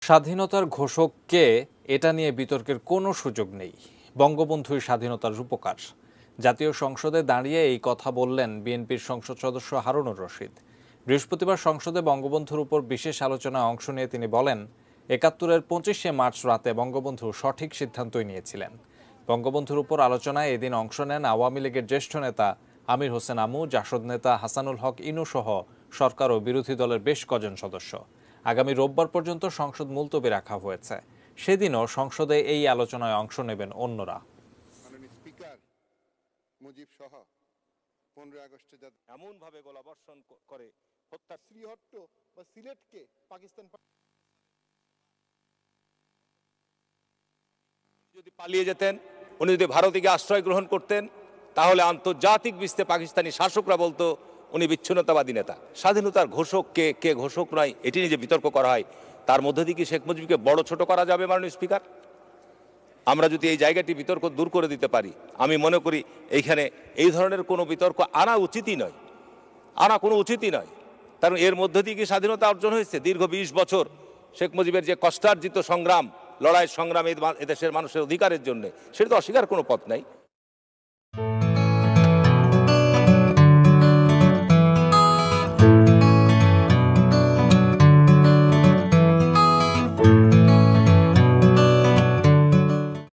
স্বাধীনতার ঘোষক কে এটা নিয়ে বিতর্কের কোনো সুযোগ নেই। বঙ্গবন্ধুই স্বাধীনতার রূপকার। জাতীয় সংসদে দাঁড়িয়ে এই কথা বললেন বিএনপির সংসদ সদস্য হারুনুর রশিদ। বৃহস্পতিবার সংসদে বঙ্গবন্ধুর উপর বিশেষ আলোচনায় অংশ নিয়ে তিনি বলেন, ৭১-এর ২৫শে মার্চ রাতে বঙ্গবন্ধু সঠিক সিদ্ধান্তই নিয়েছিলেন। বঙ্গবন্ধুর উপর আলোচনায় এদিন অংশ নেন আওয়ামী লীগের জ্যেষ্ঠ নেতা আমির হোসেন আমু, জাসদ নেতা হাসানুল হক ইনু সহ সরকার ও বিরোধী দলের বেশ কজন সদস্য। আগামী রোববার পর্যন্ত সংসদ মুলতবি রাখা হয়েছে। সেদিনও সংসদে এই আলোচনায় অংশ নেবেন অন্যরা। এমনভাবে গোলাবর্ষণ করে হত্যা শ্রীহট্ট বা সিলেটকে পাকিস্তান যদি পালিয়ে যেতেন, উনি যদি ভারতে গিয়ে আশ্রয় গ্রহণ করতেন, তাহলে আন্তর্জাতিক বিশ্বে পাকিস্তানি শাসকরা বলতো উনি বিচ্ছিন্নতাবাদী নেতা। স্বাধীনতার ঘোষক কে, কে ঘোষক নয়, এটি নিয়ে যে বিতর্ক করা হয়, তার মধ্যে দিয়ে কি শেখ মুজিবকে বড় ছোট করা যাবে? মাননীয় স্পিকার, আমরা যদি এই জায়গাটি বিতর্ক দূর করে দিতে পারি, আমি মনে করি এইখানে এই ধরনের কোনো বিতর্ক আনা উচিতই নয়, কোনো উচিতই নয়। কারণ এর মধ্যে দিয়ে কি স্বাধীনতা অর্জন হয়েছে? দীর্ঘ ২০ বছর শেখ মুজিবের যে কষ্টার্জিত সংগ্রাম, লড়াই সংগ্রাম এদেশের মানুষের অধিকারের জন্য, সেটা তো অস্বীকার কোনো পথ নাই।